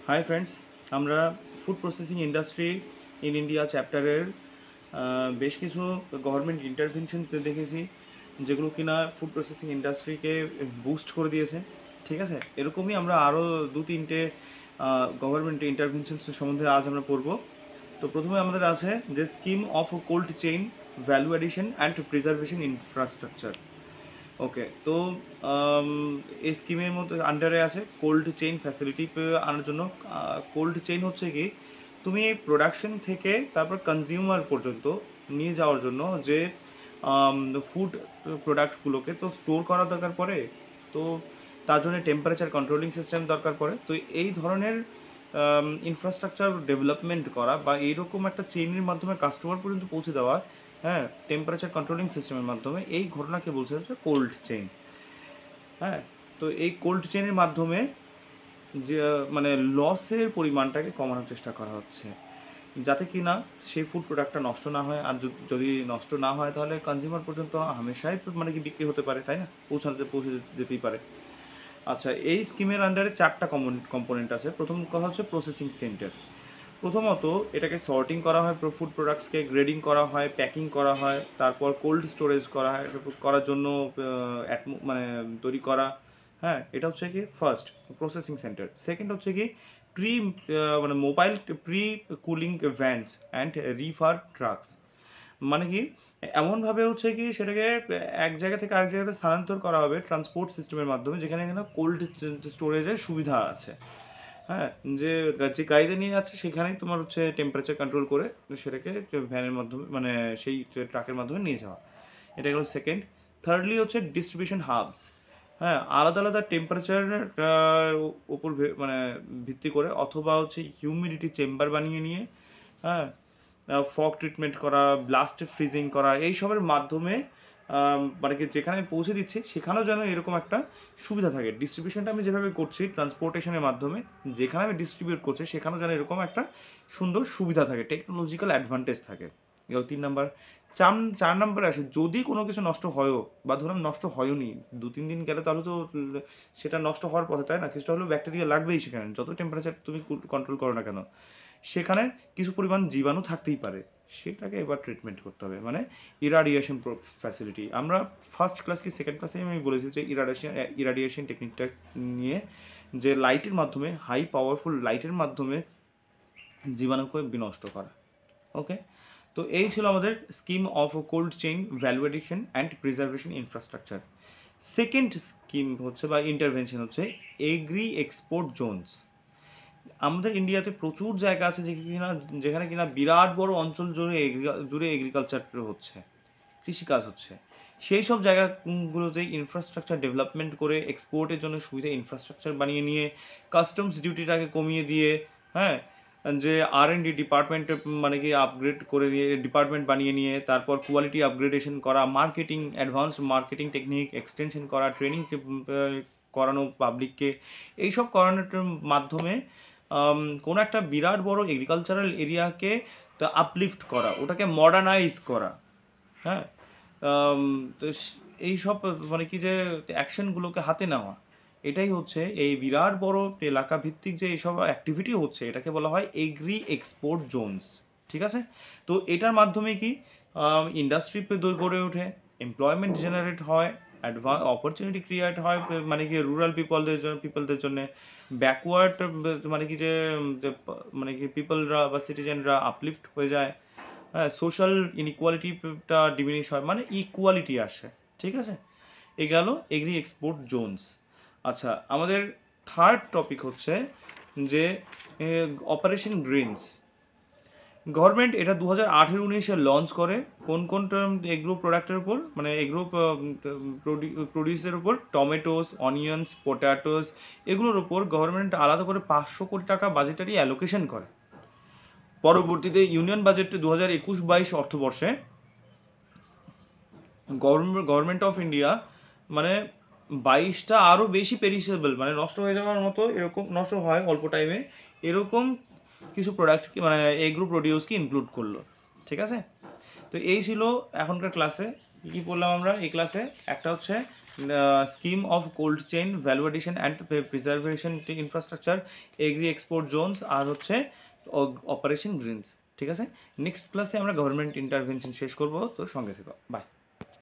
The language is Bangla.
হাই ফ্রেন্ডস, আমরা food processing industry in India চ্যাপ্টারের বেশ কিছু গভর্নমেন্ট ইন্টারভেনশন দেখেছি, যেগুলো কিনা ফুড প্রসেসিং ইন্ডাস্ট্রিকে বুস্ট করে দিয়েছে। ঠিক আছে, এরকমই আমরা আরও দু তিনটে গভর্নমেন্ট ইন্টারভেনশন সম্বন্ধে আজ আমরা পড়ব। তো প্রথমে আমাদের আছে যে scheme of cold chain value addition and preservation infrastructure. Okay, তো আম, এই স্কিমের মধ্যে আন্ডারে আছে কোল্ড চেইন ফ্যাসিলিটি আনার জন্য। কোল্ড চেইন হচ্ছে কি, তুমি এই প্রোডাকশন থেকে তারপর কনজিউমার পর্যন্ত নিয়ে যাওয়ার জন্য যে ফুড প্রোডাক্টগুলোকে তো স্টোর করা দরকার পড়ে, তো তার জন্য টেম্পারেচার কন্ট্রোলিং সিস্টেম দরকার পড়ে। তো এই ধরনের ইনফ্রাস্ট্রাকচার ডেভেলপমেন্ট করা বা এইরকম একটা চেইনের মাধ্যমে কাস্টমার পর্যন্ত পৌঁছে দেওয়া, হ্যাঁ, টেম্পারেচার কন্ট্রোলিং সিস্টেমের মাধ্যমে, এই ঘটনাকে বলছে হচ্ছে কোল্ড চেইন। হ্যাঁ, তো এই কোল্ড চেইনের মাধ্যমে যে মানে লসের পরিমাণটাকে কমানোর চেষ্টা করা হচ্ছে, যাতে কি না সেই ফুড প্রোডাক্টটা নষ্ট না হয়। আর যদি নষ্ট না হয় তাহলে কনজিউমার পর্যন্ত হামেশাই মানে কি বিক্রি হতে পারে, তাই না, পৌঁছে যেতেই পারে। আচ্ছা, এই স্কিমের আন্ডারে চারটা কম্পোনেন্ট আছে। প্রথম কথা হচ্ছে প্রসেসিং সেন্টার। প্রথমত এটাকে সর্টিং করা হয়, ফুড প্রোডাক্টসকে গ্রেডিং করা হয়, প্যাকিং করা হয়, তারপর কোল্ড স্টোরেজ করা হয়, করার জন্য মানে তৈরি করা। হ্যাঁ, এটা হচ্ছে কি ফার্স্ট প্রসেসিং সেন্টার। সেকেন্ড হচ্ছে কি প্রি মানে mobile pre cooling vans and reefer trucks. মানে কি, এমনভাবে হচ্ছে কি সেটাকে এক জায়গা থেকে আরেক জায়গাতে স্থানান্তর করা হবে ট্রান্সপোর্ট সিস্টেমের মাধ্যমে, যেখানে কিনা কোল্ড স্টোরেজের সুবিধা আছে। হ্যাঁ, যে যে গাড়িতে নিয়ে যাচ্ছে সেখানেই তোমার হচ্ছে টেম্পারেচার কন্ট্রোল করে সেটাকে ভ্যানের মাধ্যমে মানে সেই ট্রাকের মাধ্যমে নিয়ে যাওয়া। এটা গেল সেকেন্ড। থার্ডলি হচ্ছে ডিস্ট্রিবিউশন হাবস। হ্যাঁ, আলাদা আলাদা টেম্পারেচার উপর মানে ভিত্তি করে, অথবা হচ্ছে হিউমিডিটি চেম্বার বানিয়ে নিয়ে, হ্যাঁ, ফগ ট্রিটমেন্ট করা, ব্লাস্ট ফ্রিজিং করা, এইসবের মাধ্যমে মানে কি যেখানে পৌঁছে দিচ্ছি সেখানেও যেন এরকম একটা সুবিধা থাকে। ডিস্ট্রিবিউশনটা আমি যেভাবে করছি ট্রান্সপোর্টেশনের মাধ্যমে, যেখানে আমি ডিস্ট্রিবিউট করছি সেখানেও যেন এরকম একটা সুন্দর সুবিধা থাকে, টেকনোলজিক্যাল অ্যাডভান্টেজ থাকে। এবার 3 নাম্বার। চার নাম্বারে আসে যদি কোনো কিছু নষ্ট হয়ও, বা ধরুন নষ্ট হয়ওনি, 2-3 দিন গেলে তাহলে তো সেটা নষ্ট হওয়ার পথে, তাই না, কিছুটা হলেও ব্যাকটেরিয়া লাগবেই সেখানে, যত টেম্পারেচার তুমি কন্ট্রোল করো না কেন, সেখানে কিছু পরিমাণ জীবাণু থাকতেই পারে। সেটাকে এবার ট্রিটমেন্ট করতে হবে, মানে ইরাডিয়েশন ফ্যাসিলিটি। আমরা ফার্স্ট ক্লাস কি সেকেন্ড ক্লাসে আমি বলেছি যে ইরাডিয়েশন টেকনিকটা নিয়ে, যে লাইটের মাধ্যমে, হাই পাওয়ারফুল লাইটের মাধ্যমে জীবাণুকে বিনষ্ট করা। ওকে, তো এই ছিল আমাদের scheme of cold chain value addition and preservation infrastructure. Second scheme হচ্ছে বা ইন্টারভেনশন হচ্ছে এগ্রি এক্সপোর্ট জোনস। আমাদের ইন্ডিয়াতে প্রচুর জায়গা আছে যেখানে কিনা বিরাট বড় অঞ্চল জুড়ে এগ্রিকালচার হচ্ছে, কৃষিকাজ হচ্ছে। সেই সব জায়গাগুলোতে ইনফ্রাস্ট্রাকচার ডেভেলপমেন্ট করে এক্সপোর্টের জন্য সুবিধা ইনফ্রাস্ট্রাকচার বানিয়ে নিয়ে, কাস্টমস ডিউটিটাকে কমিয়ে দিয়ে, হ্যাঁ, যে R&D ডিপার্টমেন্ট মানে কি আপগ্রেড করে দিয়ে ডিপার্টমেন্ট বানিয়ে নিয়ে, তারপর কোয়ালিটি আপগ্রেডেশন করা, marketing, advanced marketing technique extension করা, ট্রেনিং করানো পাবলিককে, এইসব করানোর মাধ্যমে কোনো একটা বিরাট বড় এগ্রিকালচারাল এরিয়াকে আপলিফট করা, ওটাকে মডার্নাইজ করা। হ্যাঁ, তো এই সব মানে কি যে অ্যাকশনগুলোকে হাতে নেওয়া, এটাই হচ্ছে এই বিরাট বড় এলাকা ভিত্তিক যে এইসব অ্যাক্টিভিটি হচ্ছে, এটাকে বলা হয় এগ্রি এক্সপোর্ট জোনস। ঠিক আছে, তো এটার মাধ্যমে কি ইন্ডাস্ট্রি গড়ে ওঠে, এমপ্লয়মেন্ট জেনারেট হয়, অপরচুনিটি ক্রিয়েট হয়, মানে কি রুরাল পিপলদের জন্য, ব্যাকওয়ার্ড মানে কি যে মানে কি পিপলরা বা সিটিজেনরা আপলিফট হয়ে যায়। হ্যাঁ, সোশ্যাল ইনইকুয়ালিটিটা ডিমিনিশ হয়, মানে ইকুয়ালিটি আসে। ঠিক আছে, এ গেল এগ্রি এক্সপোর্ট জোনস। আচ্ছা, আমাদের থার্ড টপিক হচ্ছে যে অপারেশন গ্রিনস। গভর্নমেন্ট এটা 2018-19 লঞ্চ করে কোন কোন এগ্রো প্রোডাক্টের উপর, মানে এগ্রো প্রডিউসের উপর, টমেটোস, অনিয়ন্স, পটাটোস, এগুলোর উপর গভর্নমেন্ট আলাদা করে 500 কোটি টাকা বাজেটারি অ্যালোকেশন করে। পরবর্তীতে ইউনিয়ন বাজেটে 2021-22 অর্থবর্ষে গভর্নমেন্ট অফ ইন্ডিয়া মানে 22টা আরও বেশি পেরিসেবল, মানে নষ্ট হয়ে যাওয়ার মতো, এরকম নষ্ট হয় অল্প টাইমে, এরকম কিছু প্রোডাক্ট মানে এগ্রো প্রডিউসকে ইনক্লুড করলো। ঠিক আছে, তো এই ছিল এখনকার ক্লাসে কী পড়লাম আমরা এই ক্লাসে। একটা হচ্ছে scheme of cold chain, value addition and preservation infrastructure, agri export zones, আর হচ্ছে অপারেশন গ্রিনস। ঠিক আছে, নেক্সট ক্লাসে আমরা গভর্নমেন্ট ইন্টারভেনশন শেষ করব, তো সঙ্গে থেকো, বাই।